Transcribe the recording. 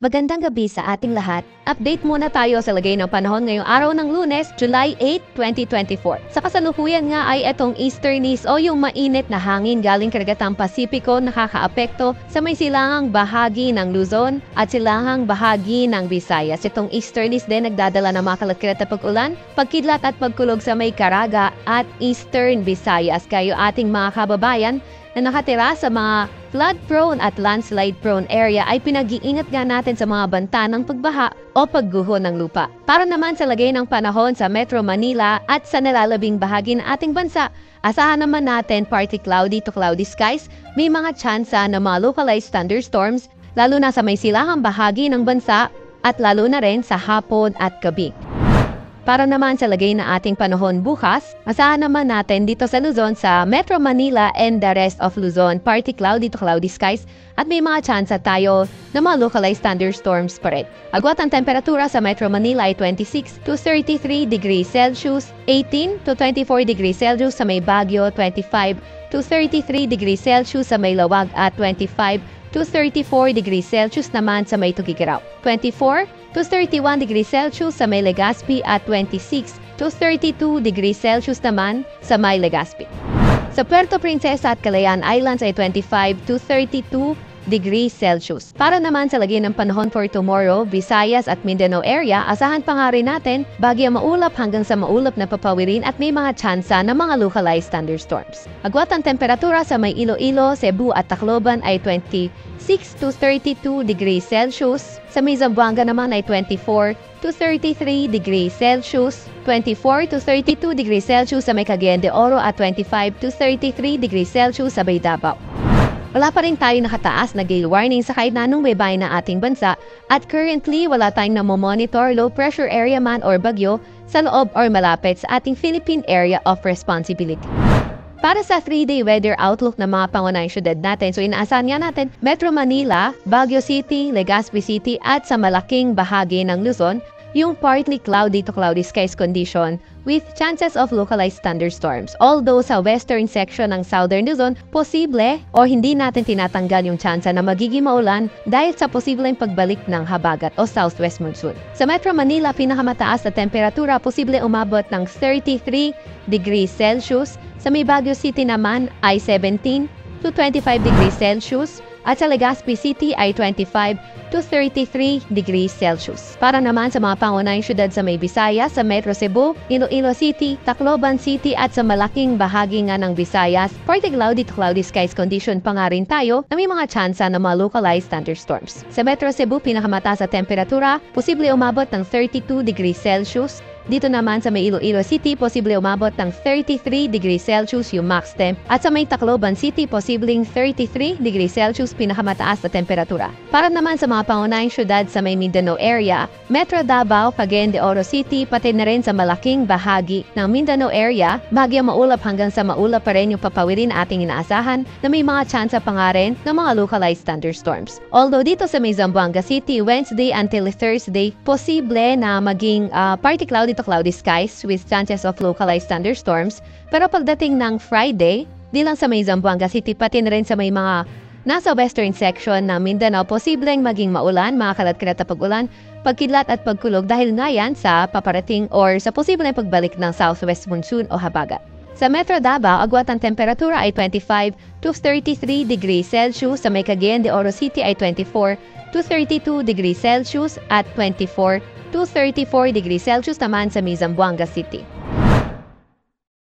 Magandang gabi sa ating lahat. Update muna tayo sa lagay ng panahon ngayong araw ng Lunes, July 8, 2024. Sa kasalukuyan nga ay itong easterlies o yung mainit na hangin galing karagatang Pasipiko nakakaapekto sa may silangang bahagi ng Luzon at silangang bahagi ng Visayas. Itong easterlies din nagdadala ng mga kalat-kalat na pag-ulan, pagkidlat at pagkulog sa may Caraga at Eastern Visayas. Kayo ating mga kababayan na nakatira sa mga flood-prone at landslide-prone area ay pinag-iingat nga natin sa mga banta ng pagbaha o pagguho ng lupa. Para naman sa lagay ng panahon sa Metro Manila at sa nalalabing bahagi ng ating bansa, asahan naman natin partly cloudy to cloudy skies, may mga tsansa na mga localized thunderstorms, lalo na sa may silahang bahagi ng bansa at lalo na rin sa hapon at gabi. Para naman sa lagay na ating panahon bukas, asahan naman natin dito sa Luzon, sa Metro Manila and the rest of Luzon, partly cloudy to cloudy skies at may mga tsansa tayo na mga localized thunderstorms pa rin. Agwat ang temperatura sa Metro Manila ay 26 to 33 degrees Celsius, 18 to 24 degrees Celsius sa may Baguio, 25 to 33 degrees Celsius sa may Lawag at 25 to 34 degrees Celsius naman sa may Tugigaraw, 24 to 31 degrees Celsius sa may Legazpi at 26 to 32 degrees Celsius naman sa may Legazpi. Sa Puerto Princesa at Calayan Islands ay 25 to 32 degrees Celsius. Para naman sa lagay ng panahon for tomorrow, Visayas at Mindanao area, asahan pa nga rin natin bagyo maulap hanggang sa maulap na papawirin at may mga tsansa ng mga localized thunderstorms. Agwat ang temperatura sa may Iloilo, Cebu at Tacloban ay 26 to 32 degrees Celsius. Sa may Zamboanga naman ay 24 to 33 degrees Celsius, 24 to 32 degrees Celsius sa may Cagayan de Oro at 25 to 33 degrees Celsius sa may Davao. Wala pa rin tayo nakataas na gale warning sa kahit na anong baybayin na ating bansa at currently wala tayong namomonitor low pressure area man or bagyo sa loob or malapit sa ating Philippine Area of Responsibility. Para sa 3-day weather outlook ng mga pangunahing syudad natin, so inaasahan nga natin Metro Manila, Baguio City, Legazpi City at sa malaking bahagi ng Luzon, yung partly cloudy to cloudy skies condition with chances of localized thunderstorms. Although sa western section ng Southern Luzon, posible o hindi natin tinatanggal yung tsansa na magiging maulan dahil sa posibleng pagbalik ng habagat o southwest monsoon. Sa Metro Manila, pinakamataas na temperatura posible umabot ng 33 degrees Celsius. Sa may Baguio City naman ay 17 to 25 degrees Celsius at sa Legazpi City ay 25 to 33 degrees Celsius. Para naman sa mga pangunahing syudad sa may Visayas, sa Metro Cebu, Iloilo City, Tacloban City at sa malaking bahagi nga ng Visayas, partly cloudy to cloudy skies condition pa nga rin tayo na may mga tsansa ng mga localized thunderstorms. Sa Metro Cebu, pinakamataas sa temperatura, posible umabot ng 32 degrees Celsius. Dito naman sa may Iloilo City, posible umabot ng 33 degrees Celsius yung max temp. At sa may Tacloban City, posibleng 33 degrees Celsius pinakamataas na temperatura. Para naman sa mga pangunahing syudad sa may Mindanao area, Metro Davao, Cagayan de Oro City, pati na rin sa malaking bahagi ng Mindanao area, bagyo maulap hanggang sa maulap pa rin yung papawirin na ating inaasahan na may mga tsansa pa nga rin ng mga localized thunderstorms. Although dito sa may Zamboanga City, Wednesday until Thursday, posible na maging partly cloudy to cloudy skies with chances of localized thunderstorms. Pero pagdating ng Friday, di lang sa may Zamboanga City, pati na rin sa may mga nasa western section ng Mindanao, posibleng maging maulan, mga kalat-kalat na pag-ulan, pagkidlat at pagkulog dahil nga yan sa paparating or sa posibleng pagbalik ng southwest monsoon o habagat. Sa Metro Davao, agwat ang temperatura ay 25 to 33 degrees Celsius. Sa may Cagayan de Oro City ay 24 to 32 degrees Celsius at 24 to 34 degrees Celsius naman sa may Zamboanga City.